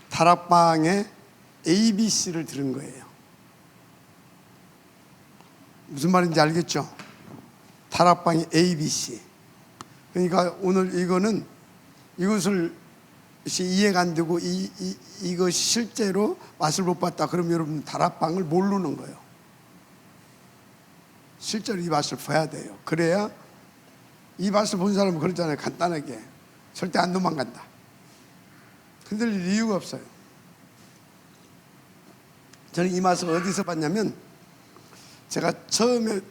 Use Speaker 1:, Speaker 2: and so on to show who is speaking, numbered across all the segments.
Speaker 1: 다락방에 ABC를 들은 거예요. 무슨 말인지 알겠죠? 다락방이 ABC. 그러니까 오늘 이것을 이해가 안 되고 이것이 실제로 맛을 못 봤다 그러면 여러분 다락방을 모르는 거예요. 실제로 이 맛을 봐야 돼요. 그래야 이 맛을 본 사람은 그러잖아요. 간단하게 절대 안 도망간다. 흔들릴 이유가 없어요. 저는 이 맛을 어디서 봤냐면 제가 처음에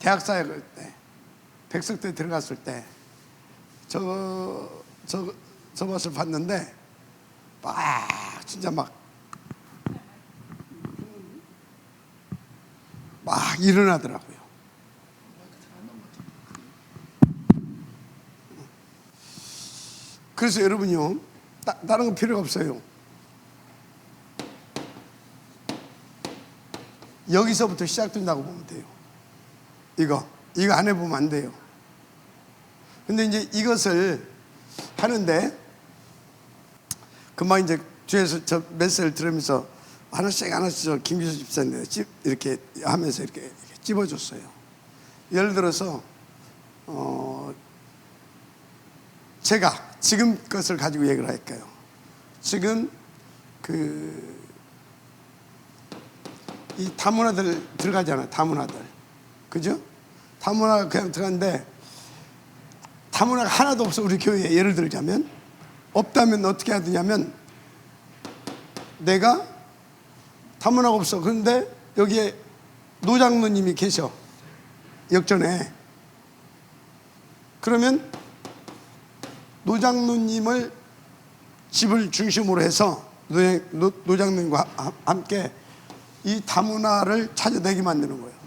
Speaker 1: 대학사에 갈 때 백석대 들어갔을 때 저 맛을 봤는데 진짜 막 일어나더라고요. 그래서 여러분요, 다른 거 필요가 없어요. 여기서부터 시작된다고 보면 돼요. 이거 안 해보면 안 돼요. 근데 이제 이것을 하는데 금방 이제 뒤에서 저 메시지를 들으면서 하나씩 저 김기수 집사님 이렇게 하면서 이렇게 찝어줬어요. 예를 들어서 제가 지금 것을 가지고 얘기를 할까요? 지금 이 다문화들 들어가잖아요. 다문화들, 그죠? 다문화 그냥 들어갔는데 다문화가 하나도 없어. 우리 교회에 예를 들자면 없다면 어떻게 해야 되냐면 내가 다문화가 없어. 그런데 여기에 노장로님이 계셔, 역전에. 그러면 노장로님을 집을 중심으로 해서 노장로님과 함께 이 다문화를 찾아내게 만드는 거예요.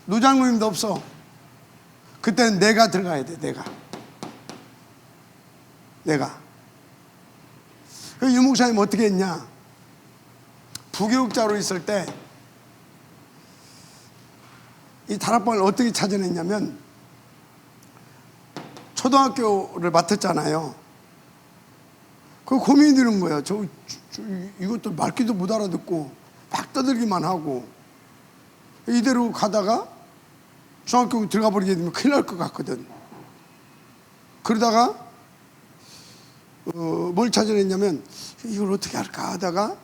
Speaker 1: 노장로님도 없어. 그때는 내가 들어가야 돼. 내가. 그 유목사님 어떻게 했냐? 부교육자로 있을 때 이 다락방을 어떻게 찾아냈냐면 초등학교를 맡았잖아요. 그 고민이 드는 거예요. 이것도 말귀도 못 알아듣고 막 떠들기만 하고 이대로 가다가 중학교 들어가 버리게 되면 큰일 날 것 같거든. 그러다가 뭘 찾아냈냐면 이걸 어떻게 할까 하다가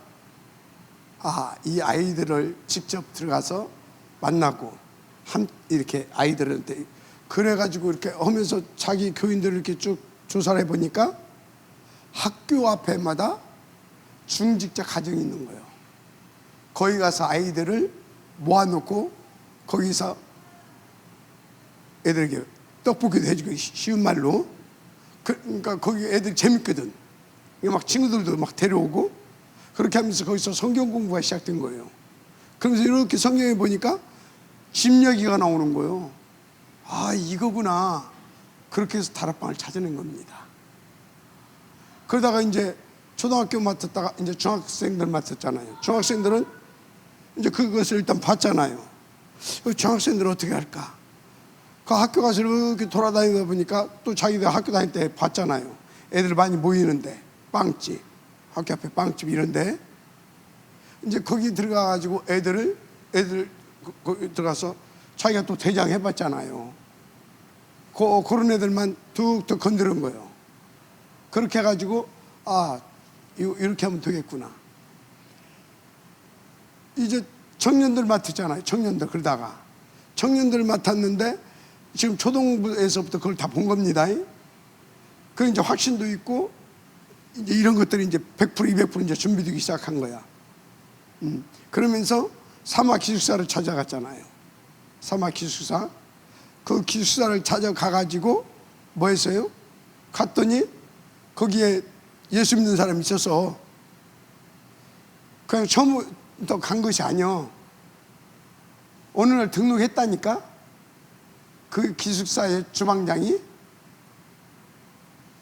Speaker 1: 이 아이들을 직접 들어가서 만나고 이렇게 아이들한테 그래가지고 이렇게 하면서 자기 교인들을 이렇게 쭉 조사를 해보니까 학교 앞에마다 중직자 가정이 있는 거예요. 거기 가서 아이들을 모아놓고 거기서 애들에게 떡볶이도 해주고, 쉬운 말로. 그러니까 거기 애들 재밌거든. 막 친구들도 막 데려오고 그렇게 하면서 거기서 성경 공부가 시작된 거예요. 그러면서 이렇게 성경에 보니까 집 얘기가 나오는 거예요. 이거구나. 그렇게 해서 다락방을 찾아낸 겁니다. 그러다가 이제 초등학교 맡았다가 이제 중학생들 맡았잖아요. 중학생들은 이제 그것을 일단 봤잖아요. 중학생들은 어떻게 할까? 그 학교 가서 이렇게 돌아다니다 보니까 또 자기들 학교 다닐 때 봤잖아요. 애들 많이 모이는데, 빵집, 학교 앞에 빵집 이런데 이제 거기 들어가가지고 애들 거기 들어가서 자기가 또 대장 해봤잖아요. 그런 애들만 툭툭 건드린 거예요. 그렇게 해가지고 이렇게 하면 되겠구나. 이제 청년들 맡았잖아요. 그러다가 청년들 맡았는데 지금 초등부에서부터 그걸 다 본 겁니다. 그 이제 확신도 있고 이제 이런 것들이 이제 100% 200% 이제 준비되기 시작한 거야. 그러면서 사마 기숙사를 찾아갔잖아요. 사마 기숙사. 그 기숙사를 찾아가가지고 뭐 했어요? 갔더니 거기에 예수 믿는 사람이 있어서 그냥 처음부터 간 것이 아니야. 어느 날 등록했다니까. 그 기숙사의 주방장이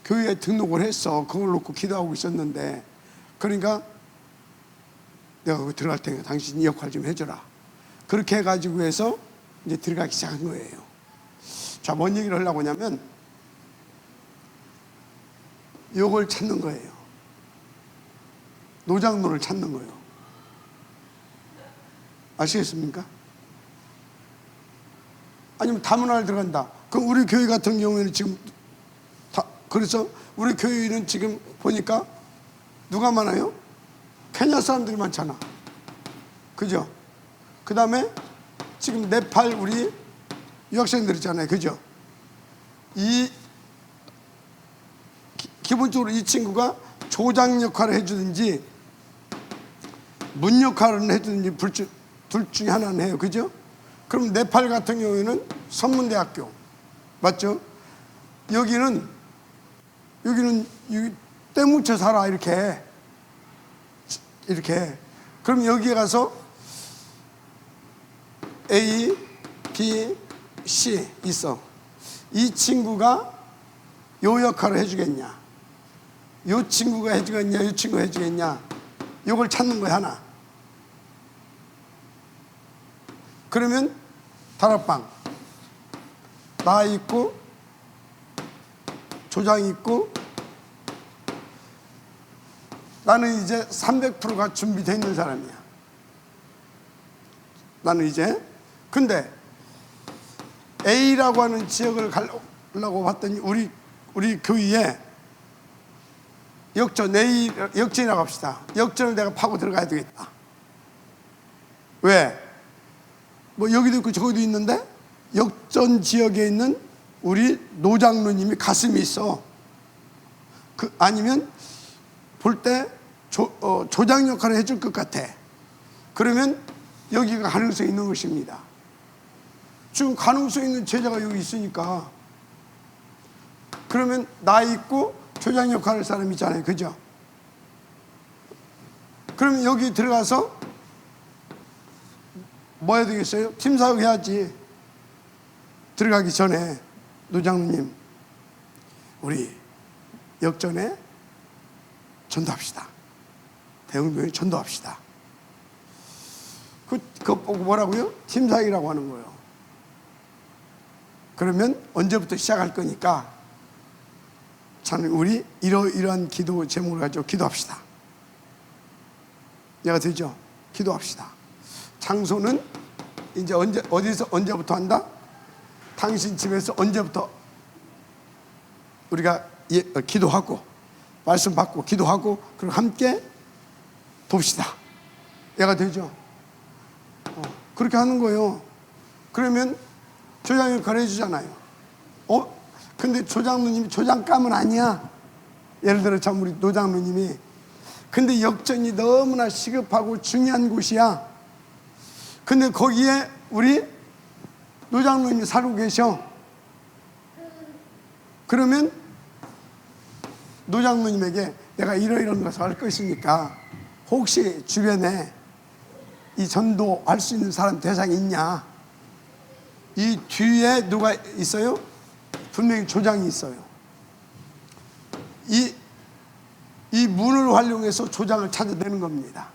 Speaker 1: 교회에 등록을 했어. 그걸 놓고 기도하고 있었는데, 그러니까 내가 거기 들어갈 테니까 당신이 역할 좀 해줘라. 그렇게 해가지고 해서 이제 들어가기 시작한 거예요. 자, 뭔 얘기를 하려고 하냐면 요걸 찾는 거예요. 노장로를 찾는 거예요. 아시겠습니까? 아니면 다문화를 들어간다. 그럼 우리 교회 같은 경우에는 지금 그래서 우리 교회는 지금 보니까 누가 많아요? 케냐 사람들이 많잖아. 그죠? 그 다음에 지금 네팔 우리 유학생들 있잖아요. 그죠? 기본적으로 이 친구가 조장 역할을 해주든지 문 역할을 해주든지 둘 중에 하나는 해요. 그죠? 그럼 네팔 같은 경우에는 선문대학교 맞죠? 여기는 때 묻혀 살아 이렇게 그럼 여기에 가서 A, B, C 있어. 이 친구가 요 역할을 해주겠냐, 요 친구가 해주겠냐, 요 친구가 해주겠냐, 요걸 찾는 거야 하나. 그러면 다락방 나 있고 조장 있고 나는 이제 300%가 준비되어 있는 사람이야. 나는 이제 근데 A라고 하는 지역을 가려고 봤더니 우리 교회에 역전이라고 합시다. 역전을 내가 파고 들어가야 되겠다. 왜? 뭐 여기도 있고 저기도 있는데 역전 지역에 있는 우리 노장로님이 가슴이 있어. 아니면 볼 때 조장 역할을 해줄 것 같아. 그러면 여기가 가능성이 있는 것입니다. 지금 가능성 있는 제자가 여기 있으니까. 그러면 나 있고 조장 역할을 할 사람 있잖아요. 그죠? 그러면 여기 들어가서 뭐 해야 되겠어요? 팀 사역 해야지. 들어가기 전에 노장로님 우리 역전에 전도합시다. 대흥교회 전도합시다. 그거 보고 뭐라고요? 팀 사역이라고 하는 거예요. 그러면 언제부터 시작할 거니까 참 우리 이러한 기도 제목을 가지고 기도합시다. 얘가 되죠? 기도합시다. 장소는 이제 어디서 언제부터 한다? 당신 집에서 언제부터 우리가 기도하고 말씀 받고 기도하고 그리고 함께 돕시다. 얘가 되죠? 그렇게 하는 거예요. 그러면 조장이 거래해주잖아요. 근데 조장로님이 조장감은 아니야. 예를 들어 참 우리 노장로님이 근데 역전이 너무나 시급하고 중요한 곳이야. 근데 거기에 우리 노장로님이 살고 계셔. 그러면 노장로님에게 내가 이런 것을 할 것이니까 혹시 주변에 이 전도할 수 있는 사람 대상이 있냐? 이 뒤에 누가 있어요? 분명히 조장이 있어요. 이 문을 활용해서 조장을 찾아내는 겁니다.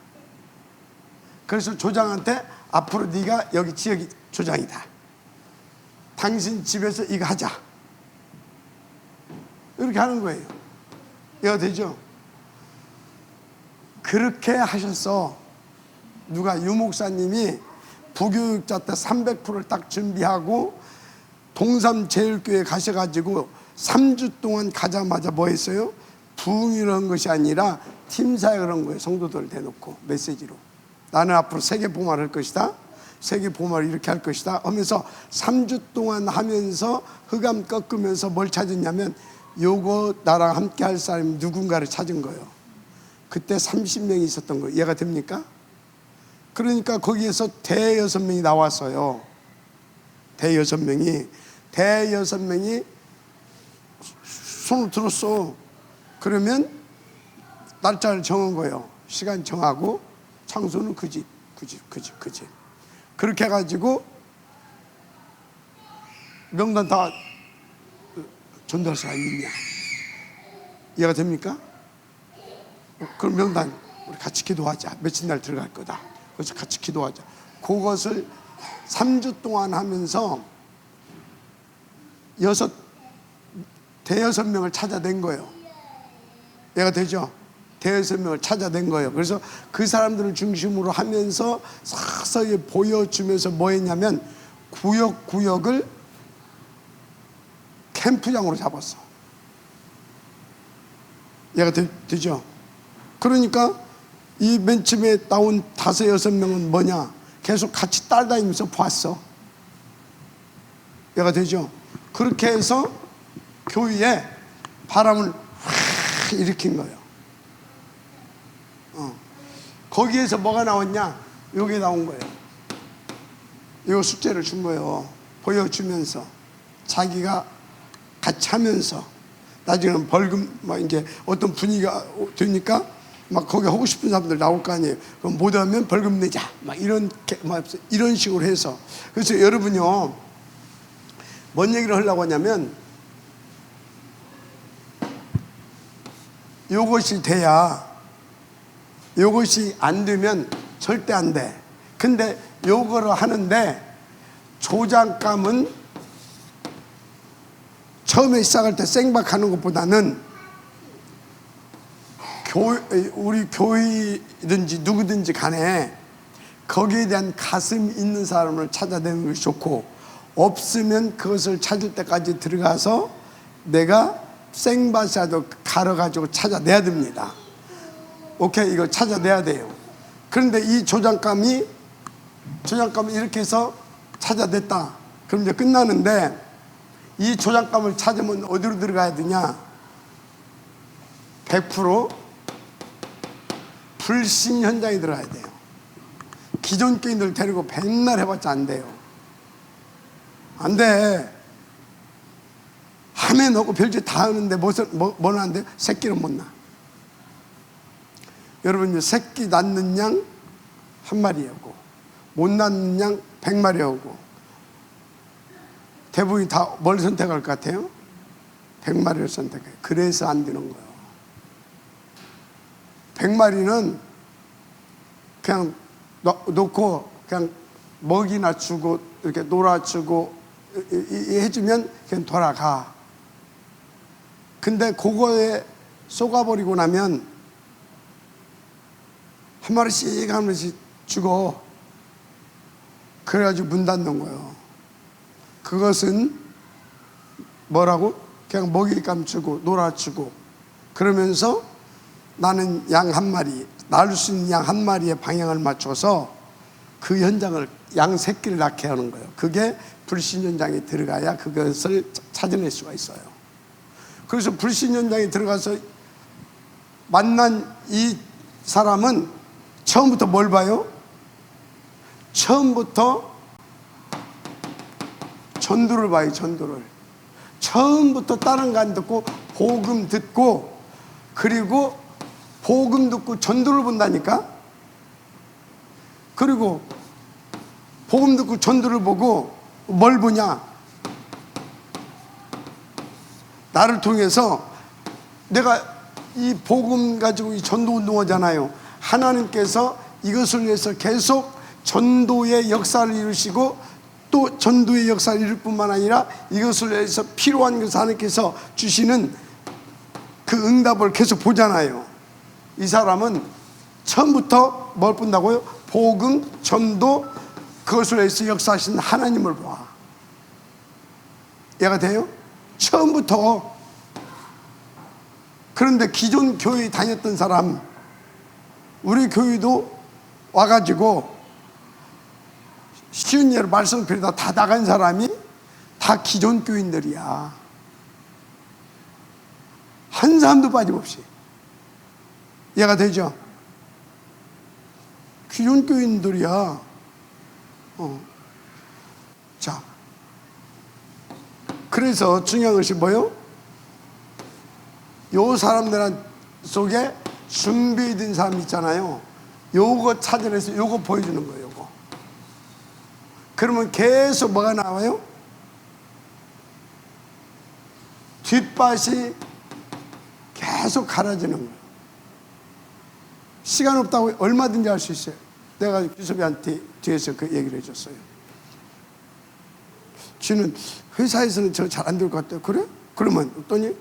Speaker 1: 그래서 조장한테 앞으로 네가 여기 지역이 조장이다. 당신 집에서 이거 하자. 이렇게 하는 거예요. 이해가 되죠? 그렇게 하셔서 누가 유목사님이 부교육자 때 300%를 딱 준비하고 동삼제일교회 가셔가지고 3주 동안 가자마자 뭐 했어요? 부흥이라는 것이 아니라 팀사역을 한 거예요. 성도들을 대놓고 메시지로 나는 앞으로 세계 봉화를 할 것이다. 세계 봉화를 이렇게 할 것이다 하면서 3주 동안 하면서 흑암 꺾으면서 뭘 찾았냐면 요거 나랑 함께 할 사람이 누군가를 찾은 거예요. 그때 30명이 있었던 거예요. 이해가 됩니까? 그러니까 거기에서 대여섯 명이 나왔어요. 대여섯 명이 손을 들었어. 그러면 날짜를 정한 거예요. 시간 정하고 장소는 그 집. 그렇게 해가지고 명단 다 전도할 사람이 있냐? 이해가 됩니까? 그럼 명단 우리 같이 기도하자. 며칠 날 들어갈 거다. 그래서 같이 기도하자. 그것을 3주 동안 하면서 대여섯 명을 찾아낸 거예요. 얘가 되죠? 대여섯 명을 찾아낸 거예요. 그래서 그 사람들을 중심으로 하면서 서서히 보여주면서 뭐 했냐면 구역을 캠프장으로 잡았어. 얘가 되죠? 그러니까 이 맨 처음에 나온 다섯 여섯 명은 뭐냐? 계속 같이 따라다니면서 봤어. 얘가 되죠? 그렇게 해서 교회에 바람을 확 일으킨 거예요. 거기에서 뭐가 나왔냐? 요게 나온 거예요. 요 숙제를 준 거예요. 보여주면서 자기가 같이 하면서 나중에는 벌금 막 이제 어떤 분위기가 되니까 막 거기 하고 싶은 사람들 나올 거 아니에요. 그럼 못 하면 벌금 내자 막 이런 식으로 해서. 그래서 여러분요, 뭔 얘기를 하려고 하냐면 요것이 돼야, 요것이 안 되면 절대 안 돼. 근데 요거를 하는데 조장감은 처음에 시작할 때 생박하는 것보다는 우리 교회든지 누구든지 간에 거기에 대한 가슴이 있는 사람을 찾아내는 것이 좋고, 없으면 그것을 찾을 때까지 들어가서 내가 생밭이라도 갈아가지고 찾아내야 됩니다. 오케이, 이거 찾아내야 돼요. 그런데 이 조장감을 이렇게 해서 찾아냈다. 그럼 이제 끝나는데, 이 조장감을 찾으면 어디로 들어가야 되냐? 100% 불신 현장에 들어가야 돼요. 기존 교인들 데리고 맨날 해봤자 안 돼요. 안 돼. 하면 하고 별짓 다 하는데 뭐는 안 돼요? 새끼는 못 낳아. 여러분, 새끼 낳는 양 한 마리하고 못 낳는 양 100마리하고 대부분이 다 뭘 선택할 것 같아요? 100마리를 선택해요. 그래서 안 되는 거예요. 100마리는 그냥 놓고 그냥 먹이나 주고 이렇게 놀아주고 해주면 그냥 돌아가. 근데 그거에 쏘가버리고 나면 한 마리씩 한 마리씩 주고 그래가지고 문 닫는 거예요. 그것은 뭐라고? 그냥 먹잇감 주고 놀아주고 그러면서 나는 양 한 마리, 낳을 수 있는 양 한 마리의 방향을 맞춰서 그 현장을 양 새끼를 낳게 하는 거예요. 그게 불신 현장에 들어가야 그것을 찾아낼 수가 있어요. 그래서 불신 현장에 들어가서 만난 이 사람은 처음부터 뭘 봐요? 처음부터 전도를 봐요. 전도를 처음부터 다른 거 안 듣고 복음 듣고, 그리고 복음 듣고 전도를 본다니까. 그리고 복음 듣고 전도를 보고 뭘 보냐? 나를 통해서 내가 이 복음 가지고 이 전도 운동하잖아요. 하나님께서 이것을 위해서 계속 전도의 역사를 이루시고 또 전도의 역사를 이룰 뿐만 아니라 이것을 위해서 필요한 것을 하나님께서 주시는 그 응답을 계속 보잖아요. 이 사람은 처음부터 뭘 본다고요? 복음, 전도, 그것을 위해서 역사하신 하나님을 봐. 이해가 돼요? 처음부터. 그런데 기존 교회 다녔던 사람, 우리 교회도 와가지고 쉬운 예로 말씀 드리다 다 나간 사람이 다 기존 교인들이야. 한 사람도 빠짐없이. 이해가 되죠? 기존 교인들이야. 자, 그래서 중요한 것이 뭐요? 요 사람들 속에 준비된 사람 있잖아요. 요거 찾아내서 요거 보여주는 거예요. 요거. 그러면 계속 뭐가 나와요? 뒷밭이 계속 갈아지는 거예요. 시간 없다고 얼마든지 할 수 있어요. 내가 규섭이한테 뒤에서 그 얘기를 해줬어요. 쥐는 회사에서는 저 잘 안 될 것 같아요. 그래? 그러면 어떠니?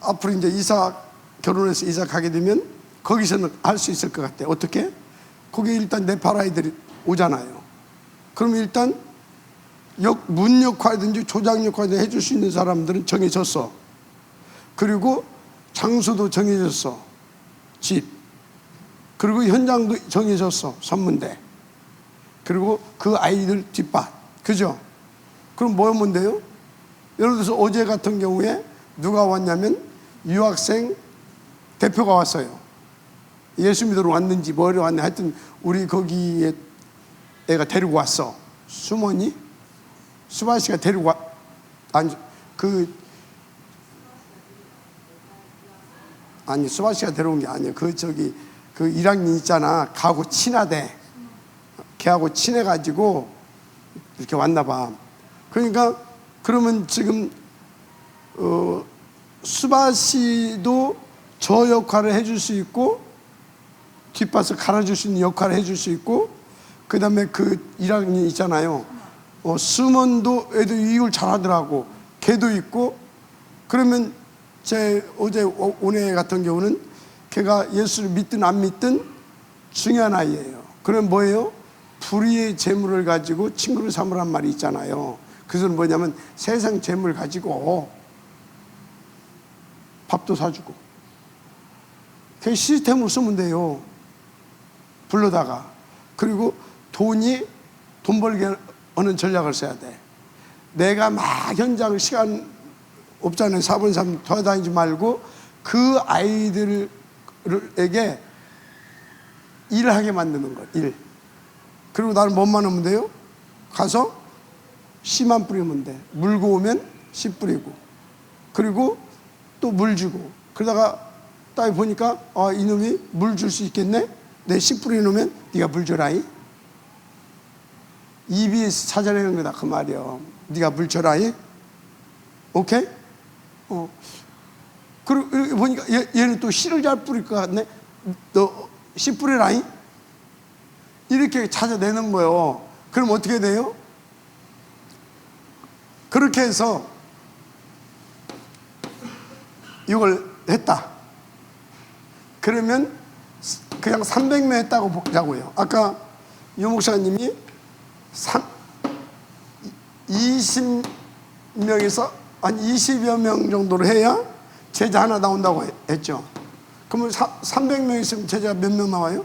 Speaker 1: 앞으로 이제 이사 결혼해서 이사 가게 되면 거기서는 할 수 있을 것 같아. 어떻게? 거기 일단 네팔 아이들이 오잖아요. 그러면 일단 문 역할이든지 조장 역할이든지 해줄 수 있는 사람들은 정해졌어. 그리고 장소도 정해졌어. 집. 그리고 현장도 정해졌어. 선문대. 그리고 그 아이들 뒷밭. 그죠? 그럼 뭐면 돼요? 예를 들어서 어제 같은 경우에 누가 왔냐면 유학생 대표가 왔어요. 예수 믿으러 왔는지 뭐로 왔냐 하여튼 우리 거기에 애가 데리고 왔어. 수모니? 수바씨가 데리고 와. 아니 수바씨가 데려온 게 아니에요. 그 1학년 있잖아. 걔하고 친하대. 걔하고 친해가지고 이렇게 왔나 봐. 그러니까 그러면 지금 수바씨도 저 역할을 해줄 수 있고 뒷밭을 갈아줄 수 있는 역할을 해줄 수 있고, 그 다음에 그 1학년 있잖아요. 수먼도 애들 이걸 잘하더라고. 걔도 있고. 그러면 제 어제 온 애 같은 경우는 걔가 예수를 믿든 안 믿든 중요한 아이예요. 그럼 뭐예요? 불의의 재물을 가지고 친구를 삼으란 말이 있잖아요. 그것은 뭐냐면 세상 재물 가지고 밥도 사주고. 그 시스템으로 쓰면 돼요. 불러다가. 그리고 돈 벌게 하는 전략을 써야 돼. 내가 막 현장을 시간 없잖아요. 4분 3 돌아다니지 말고 그 아이들에게 일을 하게 만드는 거예요. 일. 그리고 나는 뭐만 하면 돼요? 가서 씨만 뿌리면 돼. 물고 오면 씨 뿌리고. 그리고 또 물 주고. 그러다가 딱 보니까 이놈이 물 줄 수 있겠네? 내 씨 뿌리놓으면 네가 물 줘라이. EBS 찾아내는 거다 그 말이야. 네가 물 줘라이. 오케이? 그리고 보니까 얘는 또 씨를 잘 뿌릴 것 같네. 너 씨 뿌리라이. 이렇게 찾아내는 거예요. 그럼 어떻게 돼요? 그렇게 해서 이걸 했다. 그러면 그냥 300명 했다고 보자고요. 아까 유 목사님이 20명에서 한 20여 명 정도로 해야 제자 하나 나온다고 했죠. 그러면 300명 있으면 제자가 몇 명 나와요?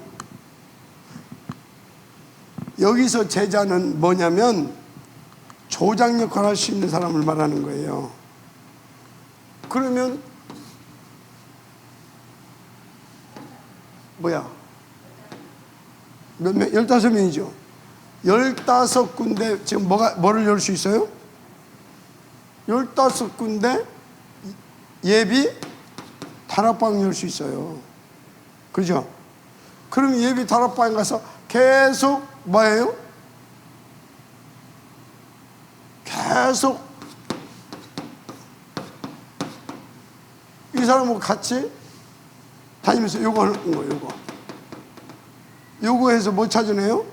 Speaker 1: 여기서 제자는 뭐냐면 조장 역할을 할 수 있는 사람을 말하는 거예요. 그러면 몇 명? 15명이죠. 15군데 지금 뭐를 열 수 있어요? 15군데 예비 다락방 열 수 있어요. 그죠? 그럼 예비 다락방에 가서 계속 뭐예요? 계속 이 사람하고 같이 다니면서 요거 하는 거예요. 요거 해서 뭐 찾아내요?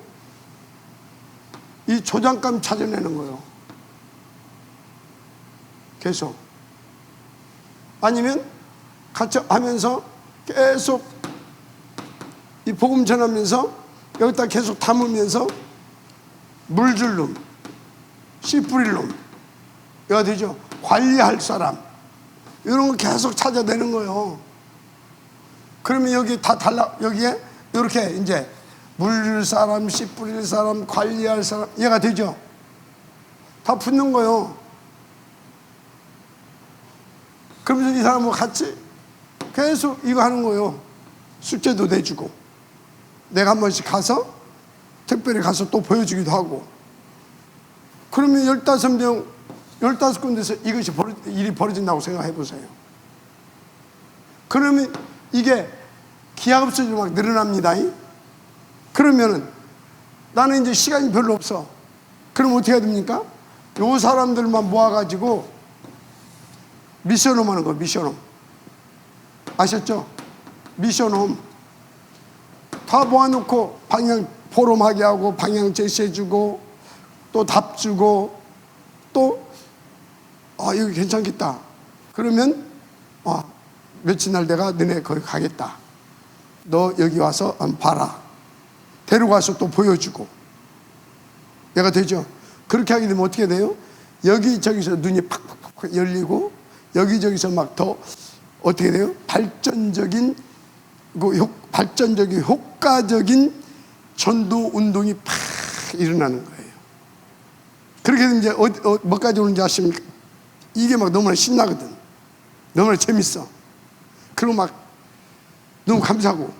Speaker 1: 이 조장감 찾아내는 거예요. 계속. 아니면 같이 하면서 계속 이 복음 전하면서 여기다 계속 담으면서 물 줄 놈, 씨 뿌릴 놈, 이거 되죠? 관리할 사람, 이런 거 계속 찾아내는 거예요. 그러면 여기 다 여기에 이렇게 이제 물 줄 사람, 씨 뿌릴 사람, 관리할 사람, 얘가 되죠? 다 붙는 거예요. 그러면서 이 사람하고 같이 계속 이거 하는 거예요. 숙제도 내주고, 내가 한 번씩 가서 특별히 가서 또 보여주기도 하고. 그러면 15명 15군데서 이것이 일이 벌어진다고 생각해 보세요. 그러면 이게 기약 없어지고 막 늘어납니다. 그러면은 나는 이제 시간이 별로 없어. 그럼 어떻게 해야 됩니까? 요 사람들만 모아가지고 미션홈 하는 거. 미션홈 아셨죠? 미션홈 다 모아놓고 방향 포럼하게 하고 방향 제시해주고 또 답 주고 또 이거 괜찮겠다. 그러면 며칠 날 내가 너네 거기 가겠다. 너 여기 와서 한번 봐라. 데려가서 또 보여주고. 얘가 되죠. 그렇게 하게 되면 어떻게 돼요? 여기저기서 눈이 팍팍팍 열리고 여기저기서 막 더 어떻게 돼요? 발전적인 효과적인 전도 운동이 팍 일어나는 거예요. 그렇게 되면 이제 뭐까지 오는지 아십니까? 이게 막 너무나 신나거든. 너무나 재밌어. 그리고 막 너무 감사하고.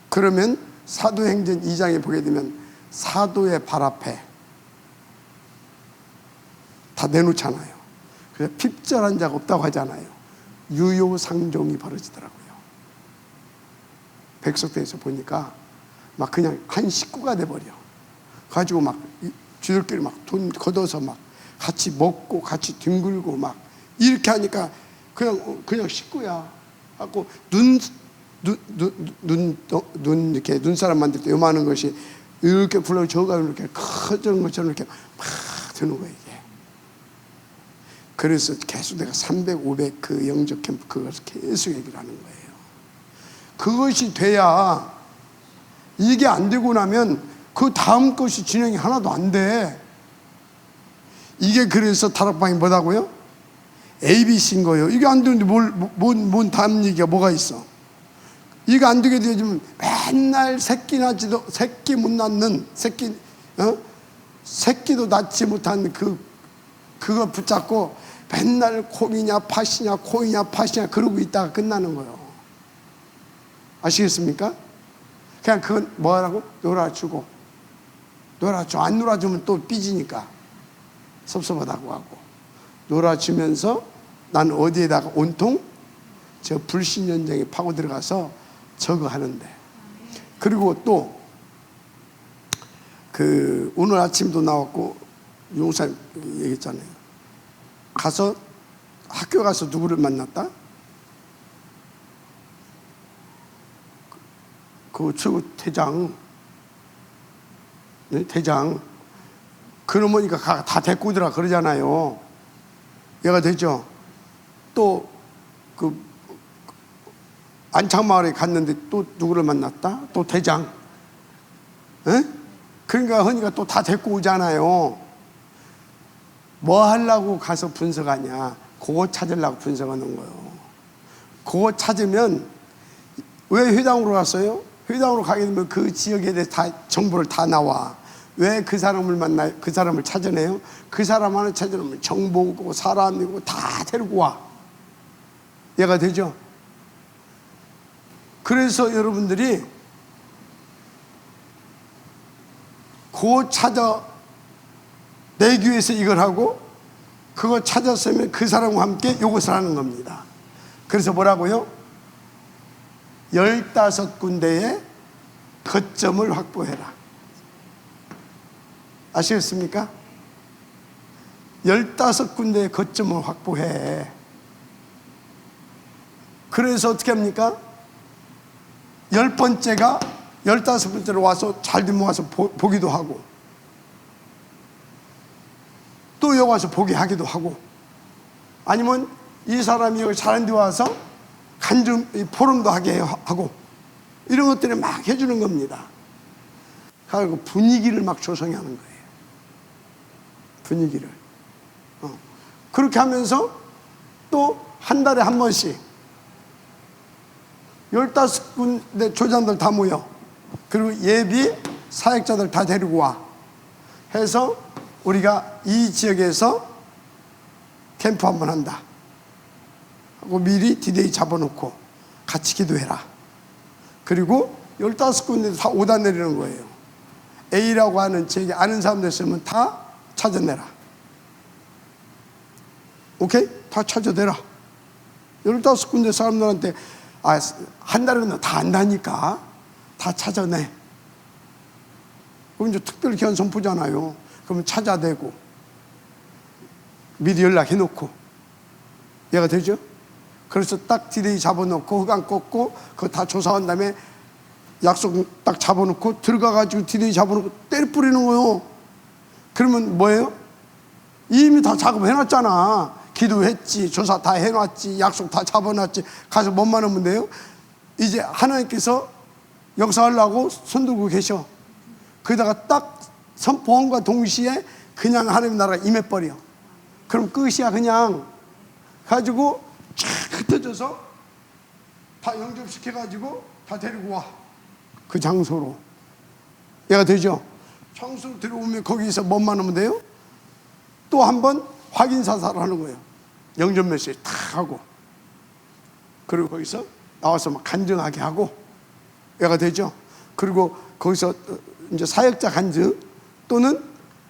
Speaker 1: 그러면 사도행전 2장에 보게 되면 사도의 발 앞에 다 내놓잖아요. 그래서 핍절한 자가 없다고 하잖아요. 유효상종이 벌어지더라고요. 백석대에서 보니까 막 그냥 한 식구가 돼버려. 가지고 막 쥐들끼리 막 돈 걷어서 막 같이 먹고 같이 뒹굴고 막 이렇게 하니까 그냥 식구야. 하고 이렇게 눈사람 만들 때 요만한 것이 이렇게 굴러 저가 이렇게 커지는 것처럼 이렇게 막 드는 거예요, 이게. 그래서 계속 내가 300, 500 그 영적 캠프 그것을 계속 얘기를 하는 거예요. 그것이 돼야, 이게 안 되고 나면 그 다음 것이 진행이 하나도 안 돼. 이게 그래서 다락방이 뭐다고요? ABC인 거예요. 이게 안 되는데 뭔 다음 얘기가 뭐가 있어? 이거 안 되게 되면 맨날 새끼 못 낳는 새끼도 낳지 못한 그거 붙잡고 맨날 콩이냐 팥이냐 콩이냐 팥이냐 그러고 있다가 끝나는 거예요. 아시겠습니까? 그냥 그건 뭐라고? 놀아주고 안 놀아주면 또 삐지니까 섭섭하다고 하고, 놀아주면서 난 어디에다가 온통 저 불신연장에 파고 들어가서 저거 하는데. 그리고 또 오늘 아침도 나왔고 용사님 얘기했잖아요. 학교 가서 누구를 만났다? 그 최고 대장. 그러니까 다 데리고 오더라 그러잖아요. 얘가 되죠. 또 안창마을에 갔는데 또 누구를 만났다? 또 대장. 에? 그러니까 허니가 또 다 데리고 오잖아요. 뭐 하려고 가서 분석하냐? 그거 찾으려고 분석하는 거예요. 그거 찾으면, 왜 회당으로 갔어요? 회당으로 가게 되면 그 지역에 대해서 다 정보를 다 나와. 왜 그 사람을 만나요? 그 사람을 찾아내요? 그 사람 하나 찾아내면 정보고 사람이고 다 데리고 와. 얘가 되죠? 그래서 여러분들이 내기 위해서 이걸 하고, 그거 찾았으면 그 사람과 함께 이것을 하는 겁니다. 그래서 뭐라고요? 15군데의 거점을 확보해라. 아시겠습니까? 15군데의 거점을 확보해. 그래서 어떻게 합니까? 10번째가 15번째로 와서 잘된 모아서 보기도 하고, 또 여기 와서 보게 하기도 하고, 아니면 이 사람이 여기 잘한 데 와서 포럼도 하게 하고, 이런 것들을 막 해주는 겁니다. 그리고 분위기를 막 조성해 하는 거예요. 분위기를. 그렇게 하면서 또 한 달에 한 번씩 15군데 조장들 다 모여. 그리고 예비 사역자들 다 데리고 와. 해서 우리가 이 지역에서 캠프 한번 한다 하고 미리 디데이 잡아놓고 같이 기도해라. 그리고 15군데 다 오다 내리는 거예요. A라고 하는 지역에 아는 사람들 있으면 다 찾아내라. 오케이? 다 찾아내라. 15군데 사람들한테 한 달은 다 안다니까 다 찾아내. 그럼 이제 특별 기한 선포잖아요. 그러면 찾아내고 미리 연락해놓고. 얘가 되죠? 그래서 딱 디데이 잡아놓고 허강 꺾고 그거 다 조사한 다음에 약속 딱 잡아놓고 들어가가지고 디데이 잡아놓고 때려 뿌리는 거예요. 그러면 뭐예요? 이미 다 작업해놨잖아. 기도했지, 조사 다 해놨지, 약속 다 잡아놨지, 가서 몸만 하면 돼요? 이제 하나님께서 역사하려고 손들고 계셔. 거기다가 딱 선포함과 동시에 그냥 하나님 나라가 임해버려. 그럼 끝이야. 그냥 가지고 쫙 흩어져서 다 영접시켜가지고 다 데리고 와. 그 장소로. 얘가 되죠? 장소로 들어오면 거기서 뭐만 하면 돼요? 또 한 번 확인사살을 하는 거예요. 영접 메시지 탁 하고, 그리고 거기서 나와서 막 간증하게 하고, 얘가 되죠? 그리고 거기서 이제 사역자 간증, 또는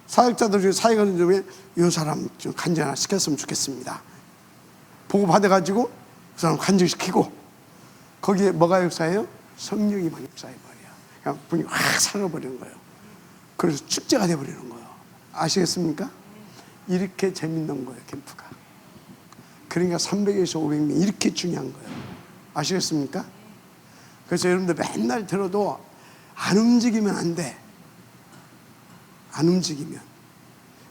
Speaker 1: 사역자들 중에 사역하는 중에 이 사람 좀 간증 하나 시켰으면 좋겠습니다. 보고 받아가지고 그 사람 간증시키고, 거기에 뭐가 역사해요? 성령이 막 역사해버려. 그냥 분위기 확 살아버리는 거예요. 그래서 축제가 돼버리는 거예요. 아시겠습니까? 이렇게 재밌는 거예요, 캠프가. 그러니까 300에서 500명 이렇게 중요한 거예요. 아시겠습니까? 그래서 여러분들 맨날 들어도 안 움직이면 안 돼. 안 움직이면.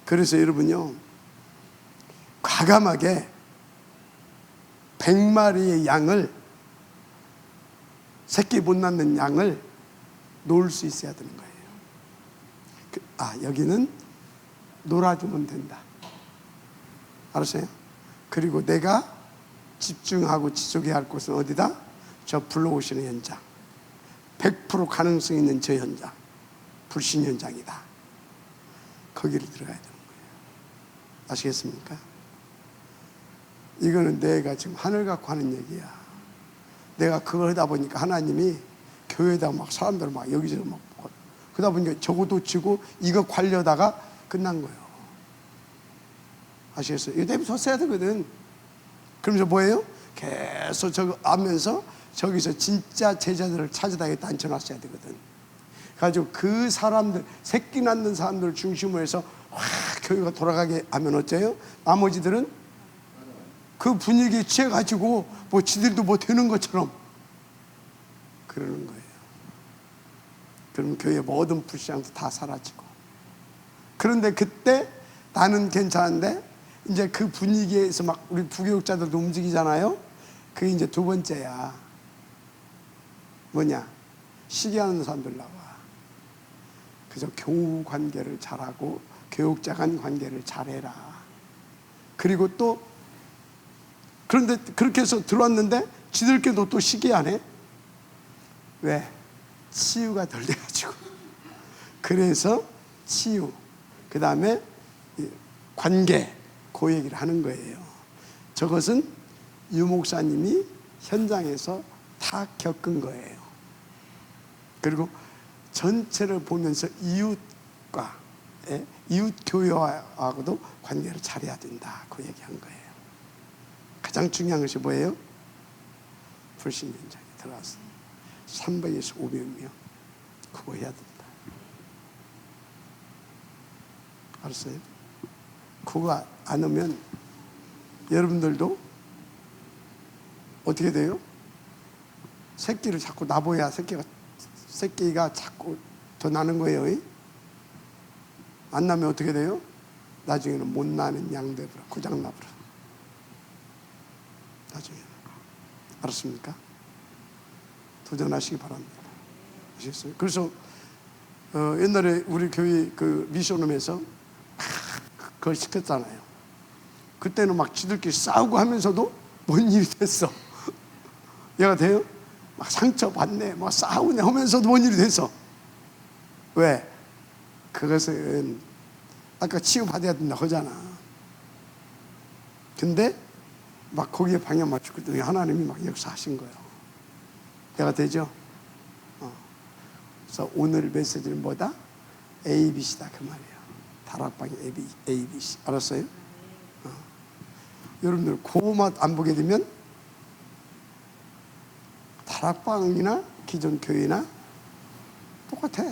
Speaker 1: 그래서 여러분요, 과감하게 100마리의 양을, 새끼 못 낳는 양을 놓을 수 있어야 되는 거예요. 여기는 놀아주면 된다. 알았어요? 그리고 내가 집중하고 지속해야 할 곳은 어디다? 저 불러오시는 현장. 100% 가능성 있는 저 현장. 불신 현장이다. 거기를 들어가야 되는 거예요. 아시겠습니까? 이거는 내가 지금 하늘 갖고 하는 얘기야. 내가 그걸 하다 보니까 하나님이 교회에다 막 사람들 막 여기저기 막 그러다 보니까 저것도 치고 이거 관려다가 끝난 거예요. 아시겠어요? 이거 내비 섰어야 되거든. 그러면서 뭐예요? 계속 저거 하면서 저기서 진짜 제자들을 찾아다니게 앉혀놨어야 되거든. 그래가지고 그 사람들, 새끼 낳는 사람들을 중심으로 해서 확 교회가 돌아가게 하면 어째요? 나머지들은 그 분위기에 취해가지고 뭐 지들도 뭐 되는 것처럼 그러는 거예요. 그럼 교회 모든 불신앙도 다 사라지고. 그런데 그때 나는 괜찮은데 이제 그 분위기에서 막 우리 부교육자들도 움직이잖아요. 그게 이제 두 번째야. 뭐냐? 시기하는 사람들 나와. 그래서 교우 관계를 잘하고 교육자 간 관계를 잘해라. 그리고 또 그런데 그렇게 해서 들어왔는데 지들끼리도 또 시기하네. 왜? 치유가 덜 돼가지고. 그래서 치유, 그 다음에 관계, 그 얘기를 하는 거예요. 저것은 유 목사님이 현장에서 다 겪은 거예요. 그리고 전체를 보면서 이웃과 이웃 교회하고도 관계를 잘해야 된다. 그 얘기한 거예요. 가장 중요한 것이 뭐예요? 불신 현장에 들어가서 300에서 500명 그거 해야 된다. 알았어요? 그거 안 하면 여러분들도 어떻게 돼요? 새끼를 자꾸 나보야 새끼가 자꾸 더 나는 거예요. 안 나면 어떻게 돼요? 나중에는 못 나는 양 되버려. 고장 나버려. 나중에는. 알았습니까? 도전하시기 바랍니다. 아시겠어요? 그래서 옛날에 우리 교회 그 미션홈에서 그걸 시켰잖아요. 그때는 막 지들끼리 싸우고 하면서도 뭔 일이 됐어. 얘가 돼요? 막 상처받네, 막 싸우네 하면서도 뭔 일이 됐어. 왜? 그것은 아까 치유받아야 된다 하잖아. 근데 막 거기에 방향 맞추고 하나님이 막 역사하신 거예요. 얘가 되죠? 그래서 오늘 메시지는 뭐다? ABC다 그 말이에요. 다락방의 ABC. 알았어요? 여러분들 그것만 안 보게 되면 다락방이나 기존 교회나 똑같아.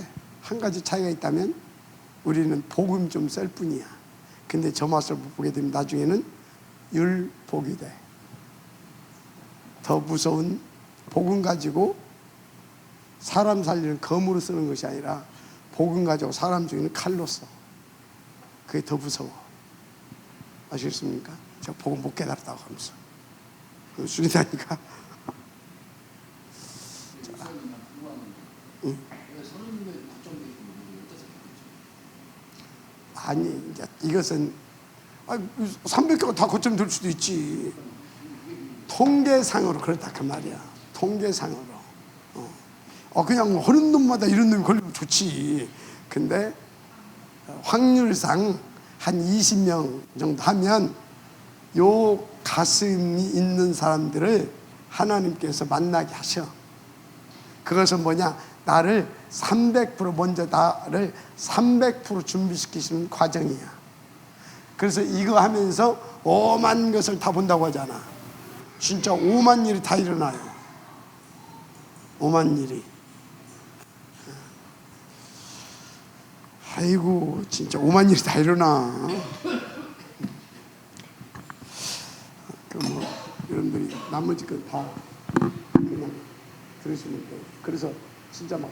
Speaker 1: 한 가지 차이가 있다면 우리는 복음 좀 쓸 뿐이야. 근데 저 맛을 못 보게 되면 나중에는 율복이 돼. 더 무서운 복음 가지고 사람 살리는 검으로 쓰는 것이 아니라 복음 가지고 사람 죽이는 칼로 써. 그게 더 무서워. 아시겠습니까? 저 복음 못 깨달았다고 하면서 죽인다니까. 아니 이제 이것은 300개가 다 고점 될 수도 있지. 통계상으로 그렇다 그 말이야. 통계상으로. 그냥 하는 놈마다 이런 놈이 걸리면 좋지. 근데 확률상 한 20명 정도 하면 요 가슴이 있는 사람들을 하나님께서 만나게 하셔. 그것은 뭐냐? 나를 300% 먼저 나를 300% 준비시키시는 과정이야. 그래서 이거 하면서 5만 것을 다 본다고 하잖아. 진짜 5만 일이 다 일어나요. 5만 일이. 아이고 진짜 5만 일이 다 일어나. 뭐 여러분들이 나머지 거 다 그냥 들으시면 돼요. 그래서 진짜 막